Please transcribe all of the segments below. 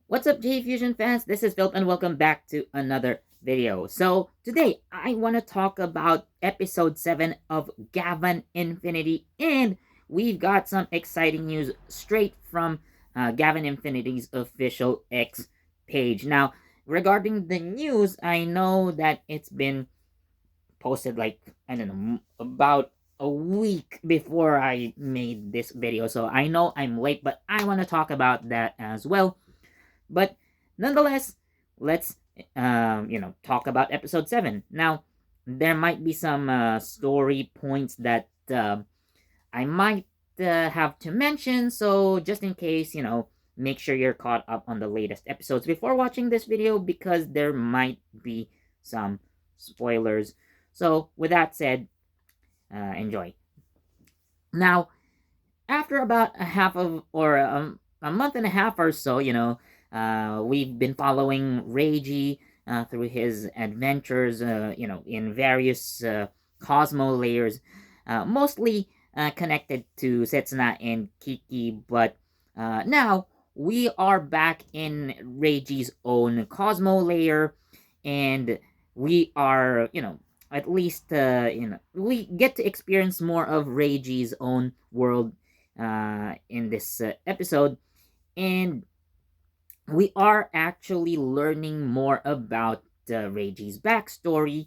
What's up, JEFusion fans? This is Philip and welcome back to another video. So, today I want to talk about episode 7 of Gavan Infinity, and we've got some exciting news straight from Gavan Infinity's official X page. Now, regarding the news, I know that it's been posted like, I don't know, about a week before I made this video, so I know I'm late, but I want to talk about that as well. But nonetheless, let's talk about episode 7. Now, there might be some story points that I might have to mention, so just in case, make sure you're caught up on the latest episodes before watching this video because there might be some spoilers. So, with that said, enjoy. Now, after about a half of or a month and a half or so, we've been following Reiji through his adventures, in various Cosmo layers, mostly connected to Setsuna and Kiki, but now we are back in Reiji's own Cosmo layer, and we are, at least, we get to experience more of Reiji's own world in this episode, and we are actually learning more about Reiji's backstory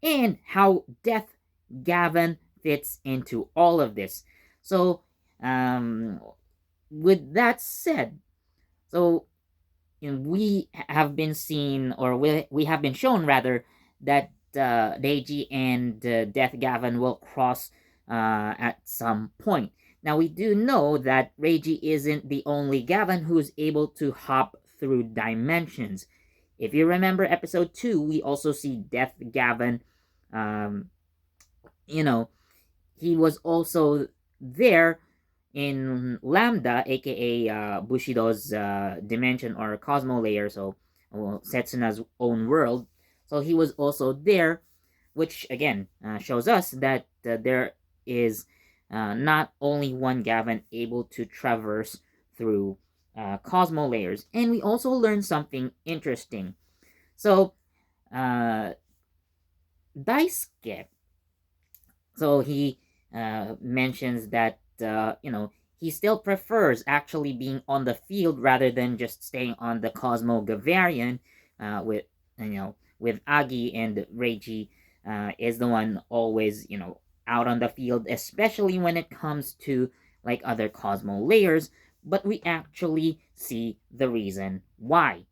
and how Death Gavan fits into all of this. So, um, with that said, so we have been seen, or we have been shown rather, that Reiji and Death Gavan will cross at some point. Now, we do know that Reiji isn't the only Gavan who's able to hop through dimensions. If you remember episode 2, we also see Death Gavan. Um, you know, he was also there in Lambda, aka Bushido's dimension or Cosmo layer, so Setsuna's own world. So he was also there, which again shows us that there is not only one Gavan able to traverse through Cosmo layers. And we also learned something interesting. So, uh, Daisuke, so he mentions that, he still prefers actually being on the field rather than just staying on the Cosmo Gavarian with Agi, and Reiji is the one always, out on the field, especially when it comes to like other Cosmo layers, but we actually see the reason why.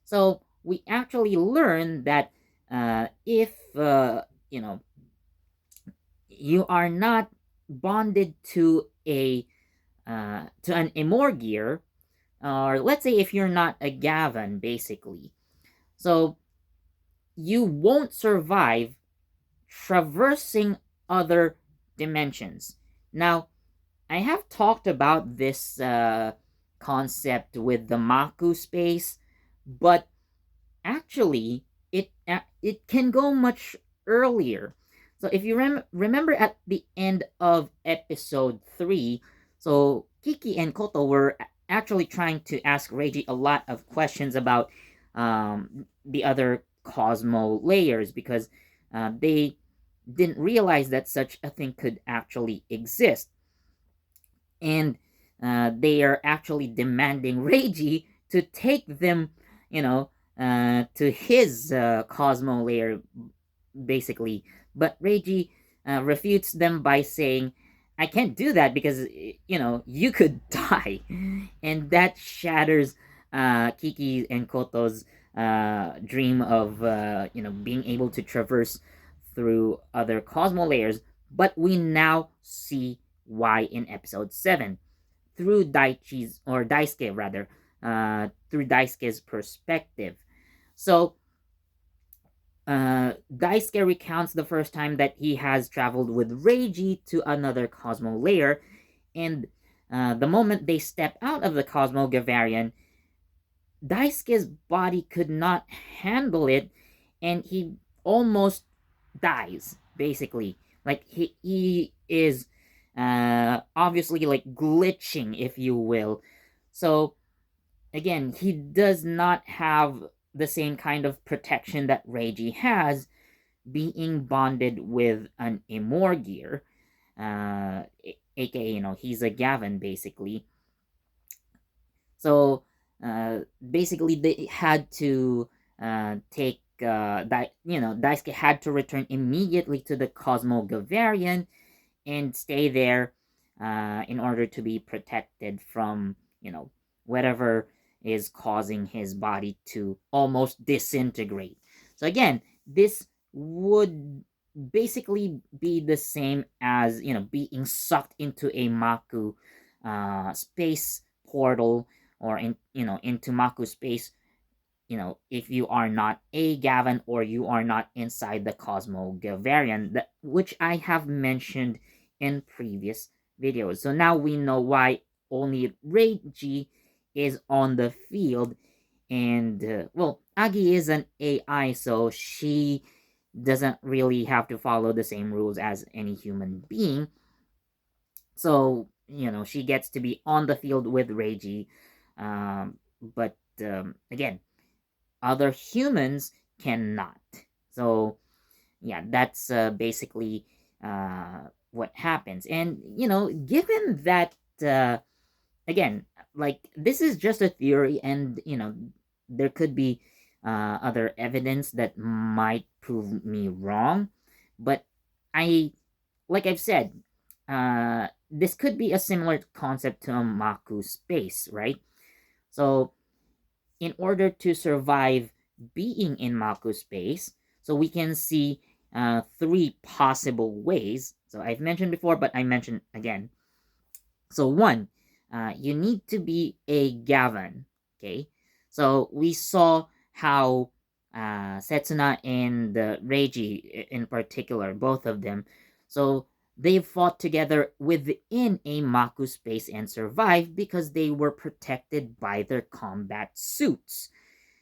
So we actually learn that if you are not bonded to an Emor gear, or let's say if you're not a Gavan, basically, so you won't survive traversing other dimensions. Now, I have talked about this concept with the Maku space, but actually, it can go much earlier. So if you remember at the end of episode 3, so Kiki and Koto were actually trying to ask Reiji a lot of questions about the other Cosmo layers because they didn't realize that such a thing could actually exist. And they are actually demanding Reiji to take them, to his Cosmo layer, basically. But Reiji refutes them by saying, I can't do that because, you could die. And that shatters Kiki and Koto's dream of, being able to traverse through other Cosmo layers. But we now see why in episode 7 through Daichi's, or Daisuke rather, through Daisuke's perspective. So, Daisuke recounts the first time that he has traveled with Reiji to another Cosmo layer, and the moment they step out of the Cosmo Gavarian, Daisuke's body could not handle it, and he almost dies, basically. Like, he is obviously like glitching, if you will. So again, he does not have the same kind of protection that Reiji has, being bonded with an Imorgir, aka, he's a Gavan basically. So basically, they had to take Daisuke had to return immediately to the Cosmo Gavarian and stay there in order to be protected from whatever is causing his body to almost disintegrate. So again, this would basically be the same as being sucked into a Maku space portal, or into Maku space, if you are not a Gavan, or you are not inside the Cosmo Gavarian, which I have mentioned in previous videos. So now we know why only Reiji is on the field, and well, Agi is an AI, so she doesn't really have to follow the same rules as any human being. So she gets to be on the field with Reiji, but again, other humans cannot. So yeah, that's basically what happens. And given that, again, like, this is just a theory, and there could be other evidence that might prove me wrong, but I like I've said, this could be a similar concept to a Maku space, right? So in order to survive being in Mako space, so we can see three possible ways. So I've mentioned before, but I mentioned again. So one, you need to be a Gavan. Okay, so we saw how Setsuna and Reiji in particular, both of them, so they fought together within a Maku space and survived because they were protected by their combat suits.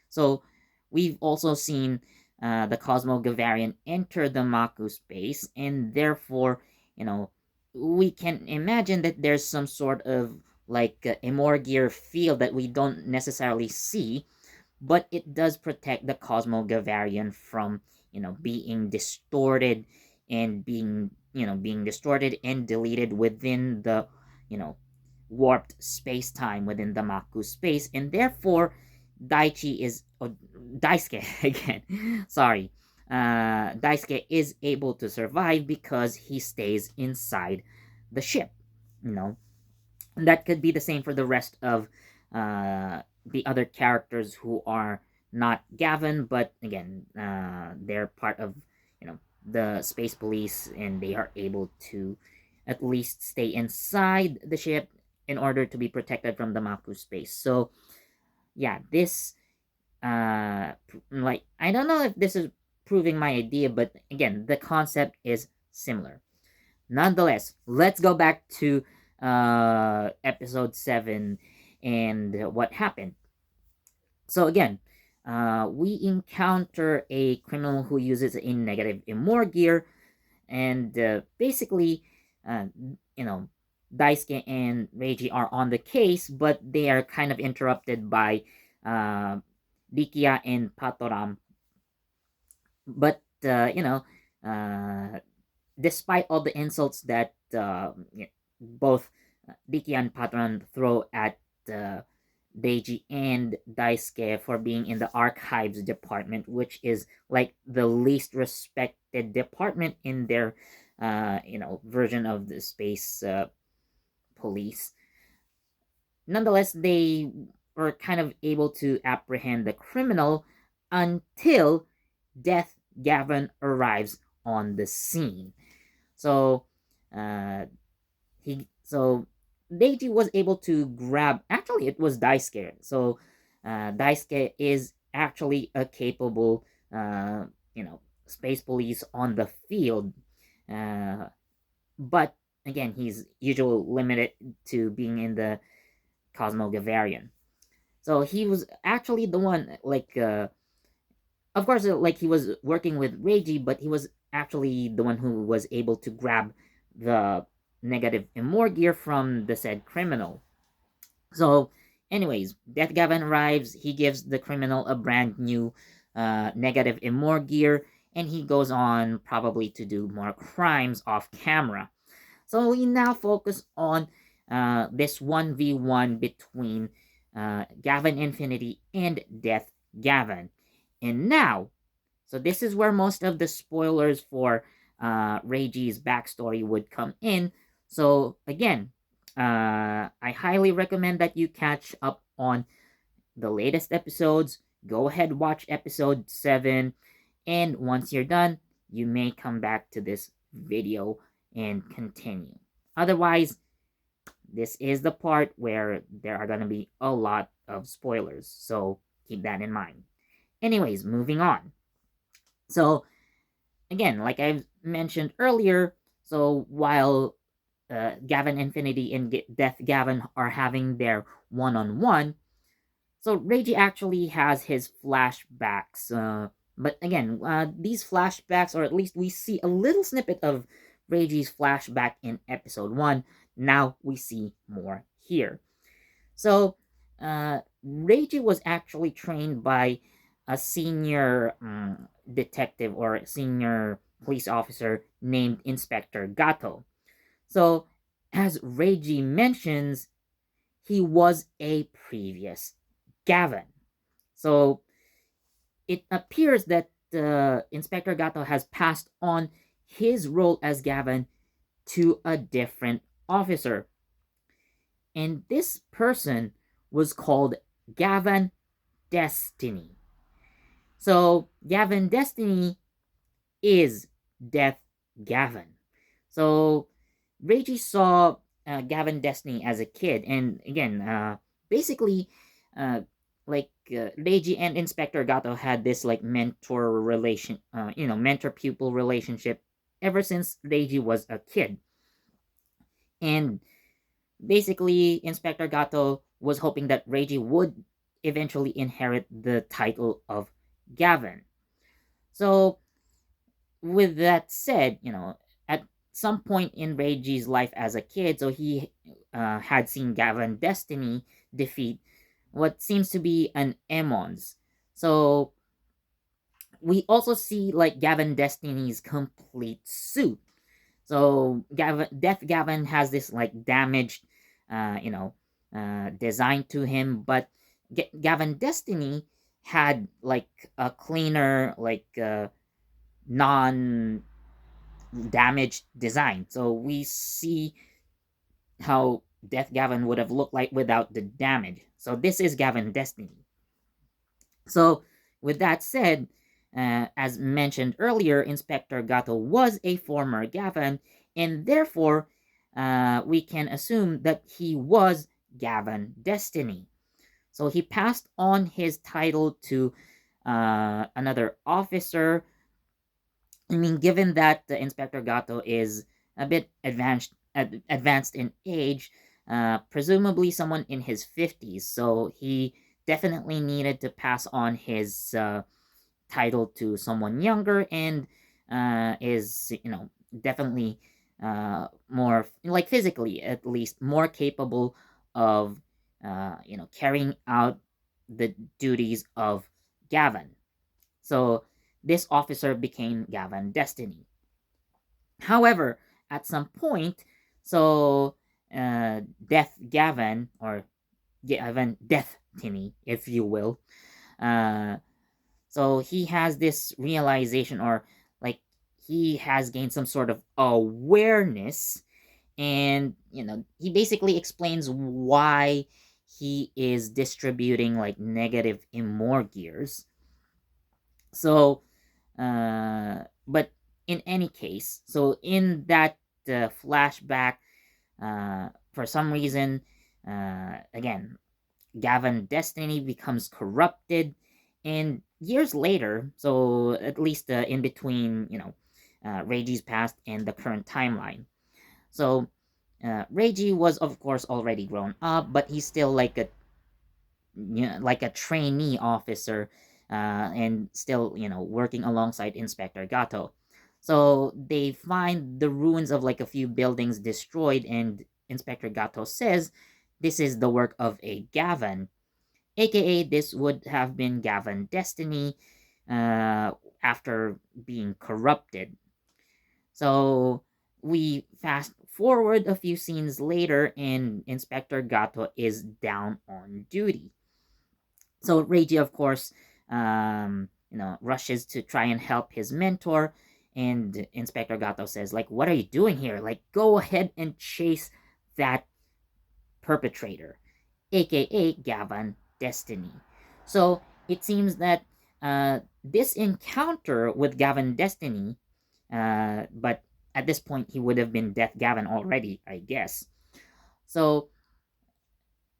So we've also seen the Cosmo Gavarian enter the Maku space, and therefore, you know, we can imagine that there's some sort of like a Morgir field that we don't necessarily see, but it does protect the Cosmo Gavarian from being distorted, and being distorted and deleted within the you know warped space time within the Maku space, and therefore Daichi is Daisuke again. Sorry, Daisuke is able to survive because he stays inside the ship. You know, that could be the same for the rest of the other characters who are not Gavin, but again, they're part of the space police, and they are able to at least stay inside the ship in order to be protected from the Maku space. So yeah, this like, I don't know if this is proving my idea, but again, the concept is similar. Nonetheless, let's go back to episode 7 and what happened. So again, we encounter a criminal who uses a negative immor gear, and basically, uh, you know, Daisuke and Reiji are on the case, but they are kind of interrupted by uh, Rikia and Patoram. But despite all the insults that both Diki and Patron throw at Deiji and Daisuke for being in the archives department, which is like the least respected department in their version of the space police. Nonetheless, they were kind of able to apprehend the criminal until Death Gavan arrives on the scene. So, uh, so Deiji was able to grab. Actually, it was Daisuke. So, Daisuke is actually a capable, space police on the field. Uh, but again, he's usually limited to being in the Cosmo Gavarian. So he was actually the one, like, of course, like, he was working with Reiji, but he was actually the one who was able to grab the negative immor gear from the said criminal. So Anyways, Death Gavan arrives. He gives the criminal a brand new negative immor gear, and he goes on probably to do more crimes off camera. So we now focus on this 1v1 between Gavan Infinity and Death Gavan. And now, so this is where most of the spoilers for Reiji's backstory would come in. So again, I highly recommend that you catch up on the latest episodes. Go ahead, watch episode 7, and once you're done, you may come back to this video and continue. Otherwise, this is the part where there are going to be a lot of spoilers, so keep that in mind. Anyways, moving on. So, again, like I've mentioned earlier, so while Gavan Infinity and Death Gavan are having their one-on-one, so Reiji actually has his flashbacks. But again, these flashbacks, or at least we see a little snippet of Reiji's flashback in episode 1. Now we see more here. So, Reiji was actually trained by a senior detective or senior police officer named Inspector Gato. So, as Reiji mentions, he was a previous Gavan. So, it appears that Inspector Gato has passed on his role as Gavan to a different officer. And this person was called Gavan Destiny. So, Gavan Destiny is Death Gavan. So, Reiji saw Gavan Destiny as a kid, and again, basically, Reiji and Inspector Gato had this like mentor relation, mentor pupil relationship ever since Reiji was a kid, and basically, Inspector Gato was hoping that Reiji would eventually inherit the title of Gavan. So, with that said, at some point in Reiji's life as a kid, so he had seen Gavan Destiny defeat what seems to be an Emons. So, we also see like Gavan Destiny's complete suit. So Death Gavan has this like damaged, design to him, but Gavan Destiny had like a cleaner, like non damaged design. So we see how Death Gavan would have looked like without the damage. So this is Gavan Destiny. So with that said, as mentioned earlier, Inspector Gato was a former Gavan, and therefore we can assume that he was Gavan Destiny. So he passed on his title to another officer. I mean, given that the Inspector Gato is a bit advanced in age, presumably someone in his 50s, so he definitely needed to pass on his title to someone younger, and is definitely more, like, physically at least more capable of carrying out the duties of Gavan. So this officer became Gavan Destiny. However, at some point, so Death Gavan, or Gavan Destiny, if you will, uh, so he has this realization, or like he has gained some sort of awareness, and he basically explains why he is distributing like negative immor gears. So, but in any case, so in that flashback, for some reason, again, Gavan Destiny becomes corrupted, and years later, so at least in between, Reiji's past and the current timeline. So, Reiji was, of course, already grown up, but he's still like a trainee officer, and still working alongside Inspector Gato. So they find the ruins of like a few buildings destroyed, and Inspector Gato says this is the work of a Gavan, aka this would have been Gavan Destiny after being corrupted. So we fast forward a few scenes later, and Inspector Gato is down on duty. So Reiji, of course, rushes to try and help his mentor, and Inspector Gato says, like, "What are you doing here? Like, go ahead and chase that perpetrator, aka Gavan Destiny." So it seems that this encounter with Gavan Destiny, but at this point he would have been Death Gavan already, I guess. So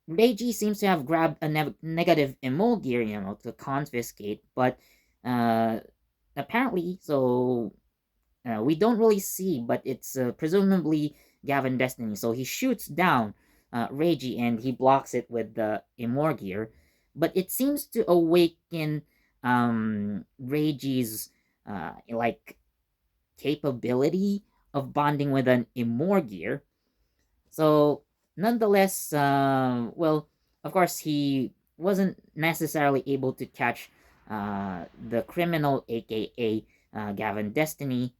Reiji seems to have grabbed a negative emo gear, to confiscate, but uh, apparently, so we don't really see, but it's presumably Gavin Destiny. So he shoots down Reiji and he blocks it with the Immor gear, but it seems to awaken Reiji's like capability of bonding with an Immor gear. So nonetheless, well, of course, he wasn't necessarily able to catch the criminal, aka Gavin Destiny,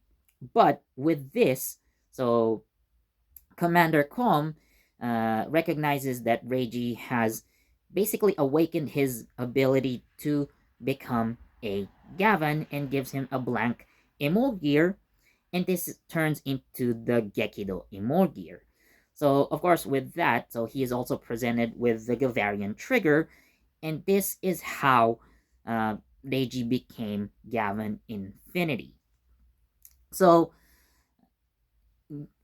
but with this, so Commander Calm recognizes that Reiji has basically awakened his ability to become a Gavin and gives him a blank Emo gear, and this turns into the Gekido Emo gear. So, of course, with that, so he is also presented with the Gavarian trigger, and this is how Reiji became Gavin Infinity. So,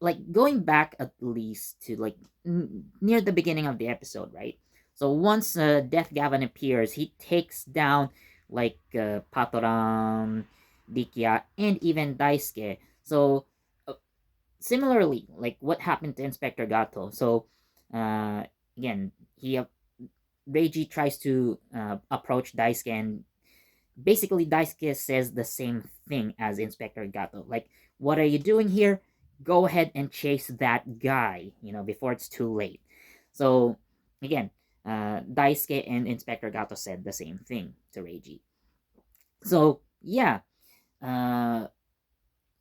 like going back at least to like near the beginning of the episode, right? So once Death Gavan appears, he takes down like Patoran, Dikia, and even Daisuke. So similarly, like what happened to Inspector Gato. So again, Reiji tries to approach Daisuke, and basically Daisuke says the same thing as Inspector Gato. Like, what are you doing here? Go ahead and chase that guy, before it's too late. So again, Daisuke and Inspector Gato said the same thing to Reiji. So yeah, uh,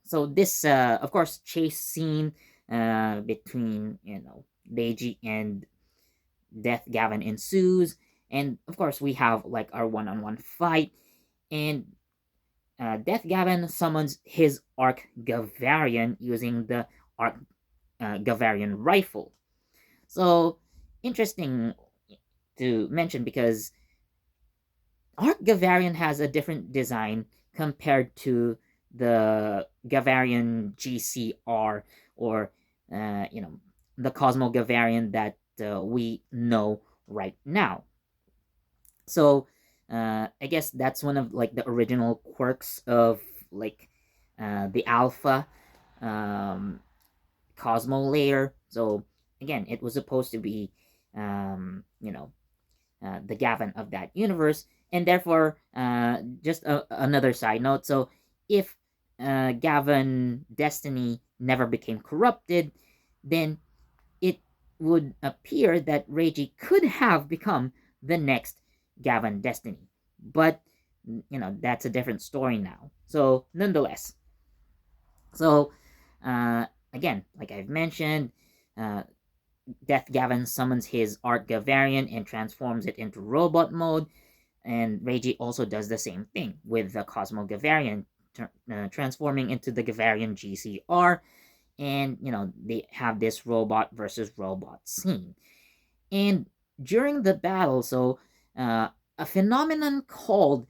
so this of course chase scene between Reiji and Death Gavan ensues, and of course we have like our one-on-one fight, and Death Gavan summons his Arc Gavarian using the Arc Gavarian rifle. So interesting to mention because Arc Gavarian has a different design compared to the Gavarian GCR, or the Cosmo Gavarian that we know right now. So I guess that's one of like the original quirks of like the alpha um, Cosmo layer. So again, it was supposed to be the Gavin of that universe, and therefore just another side note. So if Gavin Destiny never became corrupted, then it would appear that Reiji could have become the next Gavin Destiny. But, that's a different story now. So, nonetheless. So, uh, again, like I've mentioned, uh, Death Gavin summons his Art Gavarian and transforms it into robot mode. And Reiji also does the same thing with the Cosmo Gavarian, transforming into the Gavarian GCR, and they have this robot versus robot scene. And during the battle, so a phenomenon called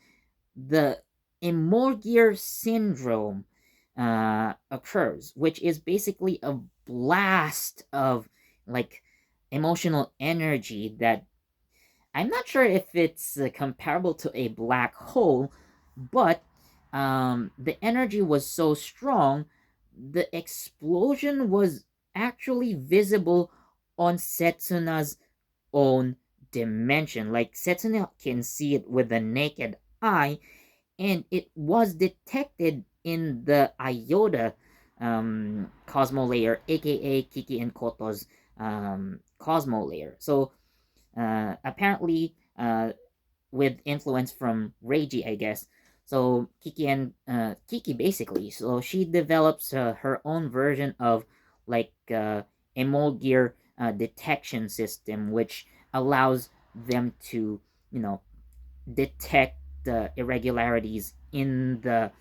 the Emorgier syndrome occurs, which is basically a blast of like emotional energy that I'm not sure if it's comparable to a black hole, but the energy was so strong, the explosion was actually visible on Setsuna's own dimension. Like Setsuna can see it with the naked eye, and it was detected in the Iota Cosmo layer, aka Kiki and Koto's Cosmo layer. So apparently, with influence from Reiji, I guess. So Kiki basically, so she develops her own version of like Emulgear detection system, which allows them to, you know, detect the irregularities in the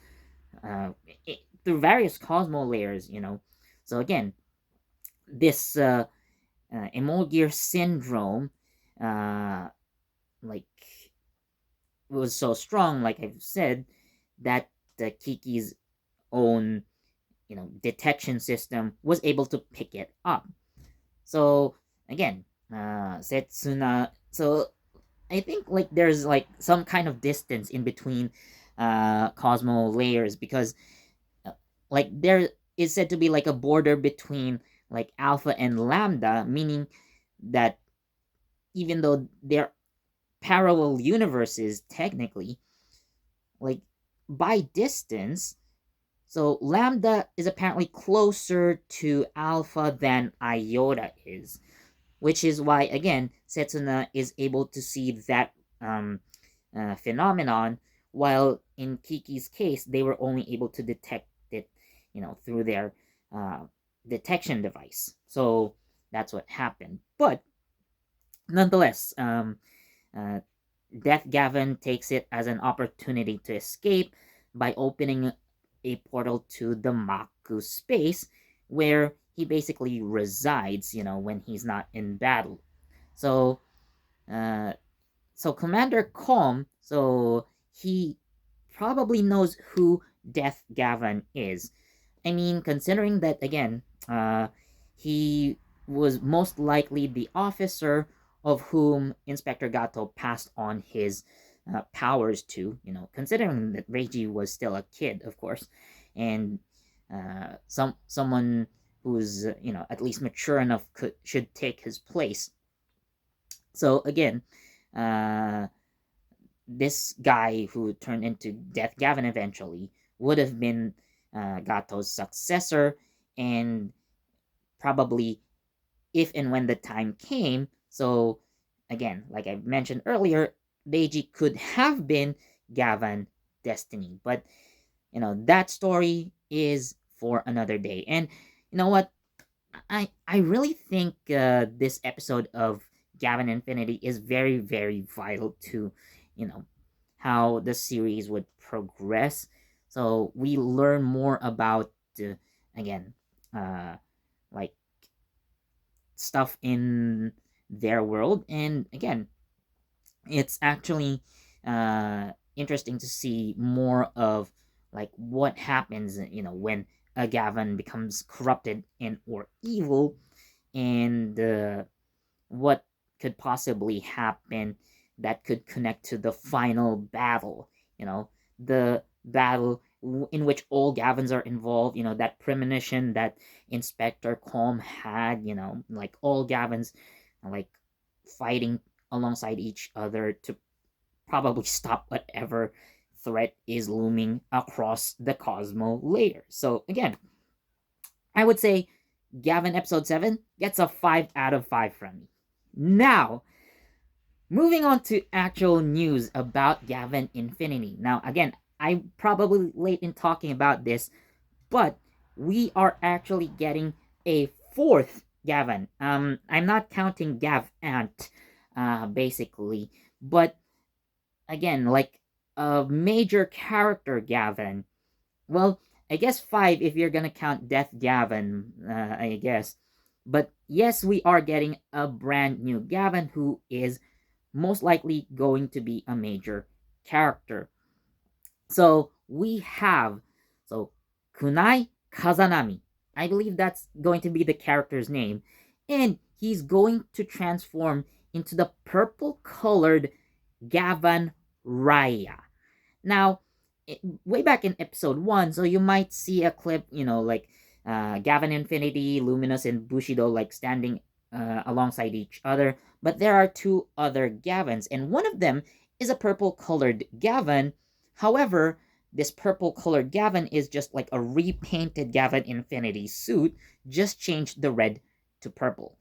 uh, through various Cosmo layers. So again, this Emulgear syndrome, uh, like was so strong, like I've said, that Kiki's own, detection system was able to pick it up. So again, Setsuna. So I think like there's like some kind of distance in between Cosmo layers, because uh, like there is said to be like a border between like Alpha and Lambda, meaning that even though they're parallel universes technically, like by distance, so Lambda is apparently closer to Alpha than Iota is, which is why again Setsuna is able to see that phenomenon, while in Kiki's case they were only able to detect it, through their uh, detection device. So that's what happened. But nonetheless, uh, Death Gavan takes it as an opportunity to escape by opening a portal to the Maku space, where he basically resides, when he's not in battle. So, uh, so Commander Calm, so he probably knows who Death Gavan is. I mean, considering that again, he was most likely the officer of whom Inspector Gato passed on his powers to. Considering that Reiji was still a kid, of course, and someone who's at least mature enough should take his place. So again, uh, this guy who turned into Death Gavin eventually would have been Gato's successor, and probably if and when the time came. So again, like I mentioned earlier, Reiji could have been Gavan Destiny, but that story is for another day. And you know what? I really think this episode of Gavin Infinity is very, very vital to, you know, how the series would progress. So we learn more about, again, uh, like stuff in their world. And again, it's actually interesting to see more of like what happens, when a Gavin becomes corrupted and or evil, and what could possibly happen that could connect to the final battle. The battle in which all Gavins are involved. That premonition that Inspector Calm had. Like all Gavins, like fighting alongside each other to probably stop whatever threat is looming across the Cosmo layer. So again, I would say Gavin episode 7 gets a 5 out of 5 from me. Now, moving on to actual news about Gavin Infinity. Now, again, I'm probably late in talking about this, but we are actually getting a fourth Gavin. I'm not counting Gav Ant, basically, but again, like a major character Gavin. Well, I guess 5 if you're gonna count Death Gavin, I guess. But yes, we are getting a brand new Gavin who is most likely going to be a major character. So we have so Kunai Kazanami. I believe that's going to be the character's name. And he's going to transform into the purple colored Gavan Raya. Now, way back in episode 1, so you might see a clip, like Gavin Infinity, Luminous, and Bushido like standing alongside each other. But there are two other Gavins, and one of them is a purple colored Gavin. However, this purple colored Gavin is just like a repainted Gavin Infinity suit, just changed the red to purple.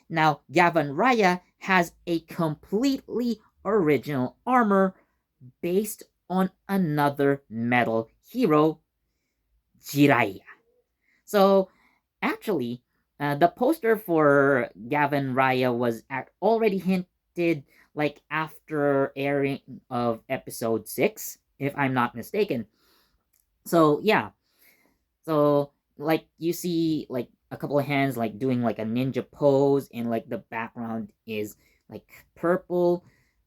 Now, Gavan Raya has a completely original armor based on another metal hero, Jiraiya. So, actually, the poster for Gavin Raya was already hinted like after airing of episode 6, if I'm not mistaken. So, yeah. So, like, you see, like, a couple of hands, like, doing, like, a ninja pose, and, like, the background is, like, purple.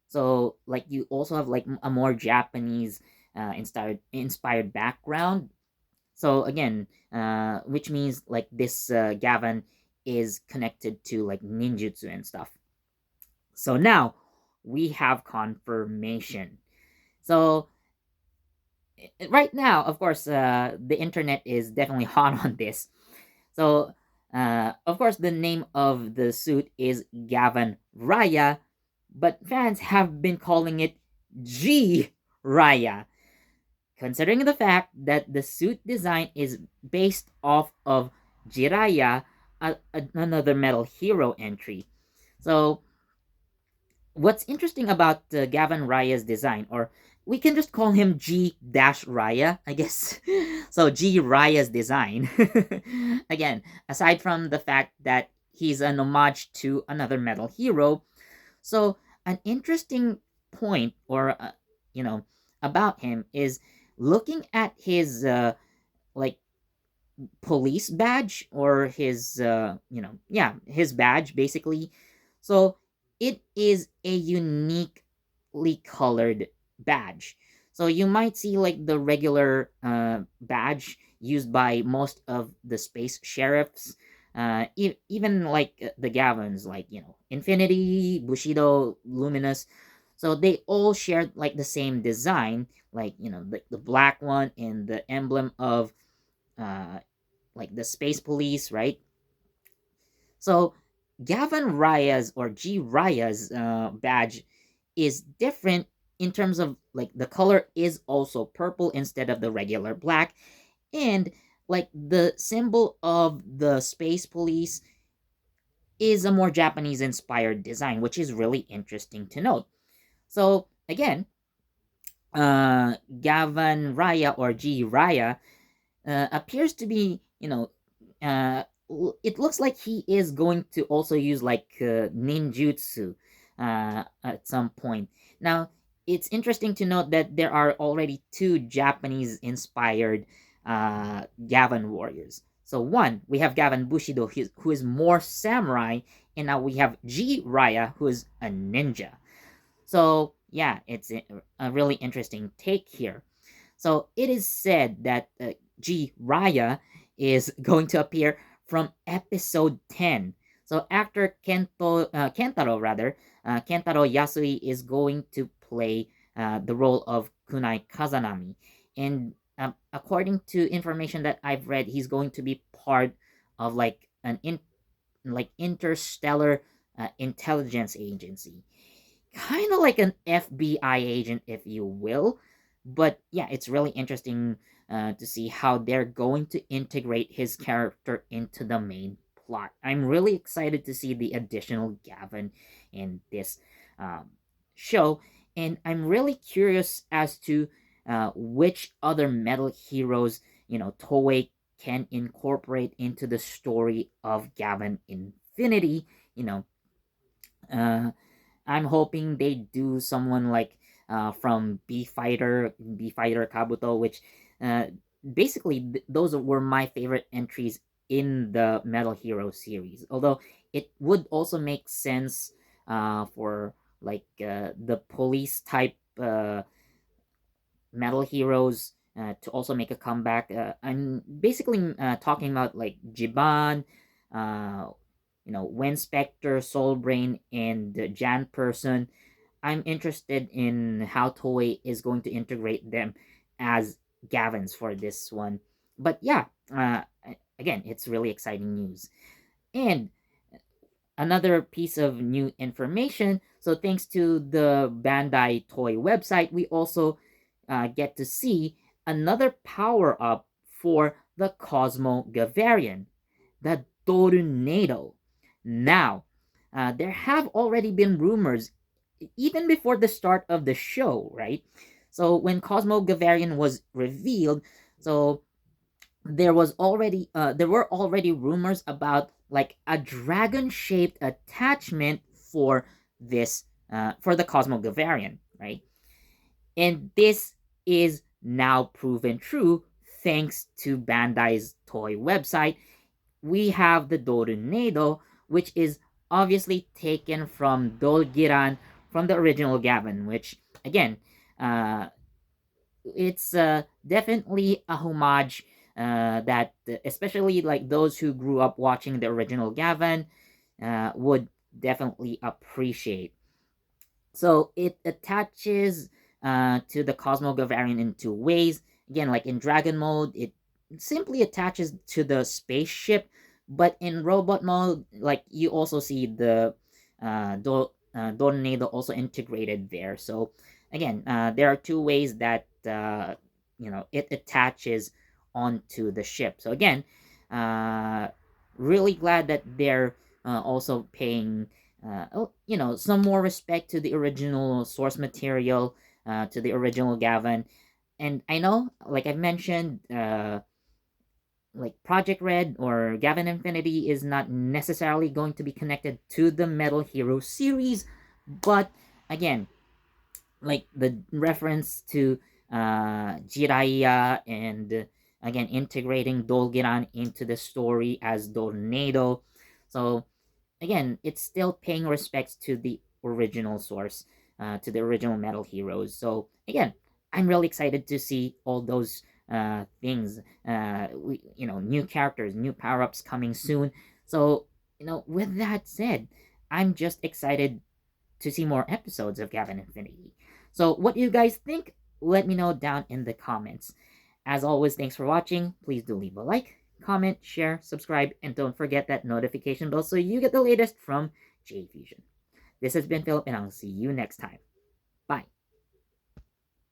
So, like, you also have, like, a more Japanese inspired background. So again, which means like this Gavan is connected to like ninjutsu and stuff. So now we have confirmation. So right now, of course, the internet is definitely hot on this. So of course, the name of the suit is Gavan Raya, but fans have been calling it G Raya, considering the fact that the suit design is based off of Jiraiya, another Metal Hero entry. So, what's interesting about Gavin Raya's design, or we can just call him G Raya, I guess. So, G Raya's design, again, aside from the fact that he's an homage to another Metal Hero, so an interesting point, or you know, about him is looking at his like police badge, or his his badge basically. So it is a uniquely colored badge. So you might see like the regular badge used by most of the space sheriffs, even like the Gavins, like Infinity, Bushido, Luminous. So they all shared like the same design, like the black one and the emblem of uh, like the space police, right? So Gavin Raya's, or G Raya's badge is different in terms of like the color is also purple instead of the regular black, and like the symbol of the space police is a more Japanese inspired design, which is really interesting to note. So again, Gavin Raya, or G Raya, appears to be, it looks like he is going to also use like ninjutsu at some point. Now, it's interesting to note that there are already two Japanese inspired Gavin warriors. So one, we have Gavin Bushido, who is more samurai, and now we have G Raya, who is a ninja. So yeah, it's a really interesting take here. So it is said that G Raya is going to appear from episode 10. So actor Kentaro Yasui is going to play the role of Kunai Kazanami. And according to information that I've read, he's going to be part of like like interstellar intelligence agency, kind of like an FBI agent, if you will. But yeah, it's really interesting to see how they're going to integrate his character into the main plot. I'm really excited to see the additional Gavin in this um, show, and I'm really curious as to which other metal heroes Toei can incorporate into the story of Gavin Infinity. You know, uh, I'm hoping they do someone like from B Fighter Kabuto, which uh, basically those were my favorite entries in the Metal Hero series. Although it would also make sense for like the police type Metal Heroes to also make a comeback. I'm basically talking about like Jiban, uh, Wen Spectre, Soul Brain, and Jan Person. I'm interested in how Toei is going to integrate them as Gavins for this one. But yeah, again, it's really exciting news. And another piece of new information. So thanks to the Bandai Toy website, we also get to see another power up for the Cosmo Gavarian, the Tornado. Now, there have already been rumors even before the start of the show, right? So when Cosmo Gavarian was revealed, so there were already rumors about like a dragon shaped attachment for this for the Cosmo Gavarian, right? And this is now proven true thanks to Bandai's toy website. We have the Dornado, which is obviously taken from Dolgiran from the original Gavan, which again, uh, it's definitely a homage that especially like those who grew up watching the original Gavan would definitely appreciate. So it attaches to the Cosmo Gavarian in two ways. Again, like in Dragon mode, it simply attaches to the spaceship, but in robot mode, like you also see the Tornado also integrated there. So again, there are two ways that it attaches onto the ship. So again, uh, really glad that they're also paying some more respect to the original source material, to the original Gavan. And I know, like I've mentioned, like Project Red or Gavan Infinity is not necessarily going to be connected to the Metal Hero series, but again, like the reference to Jiraiya and again integrating Dolgiran into the story as Tornado. So again, it's still paying respects to the original source, to the original Metal Heroes. So again, I'm really excited to see all those things. New characters, new power ups coming soon. So with that said, I'm just excited to see more episodes of Gavin Infinity. So what do you guys think? Let me know down in the comments. As always, thanks for watching. Please do leave a like, comment, share, subscribe, and don't forget that notification bell so you get the latest from JEFusion. This has been Philip, and I'll see you next time.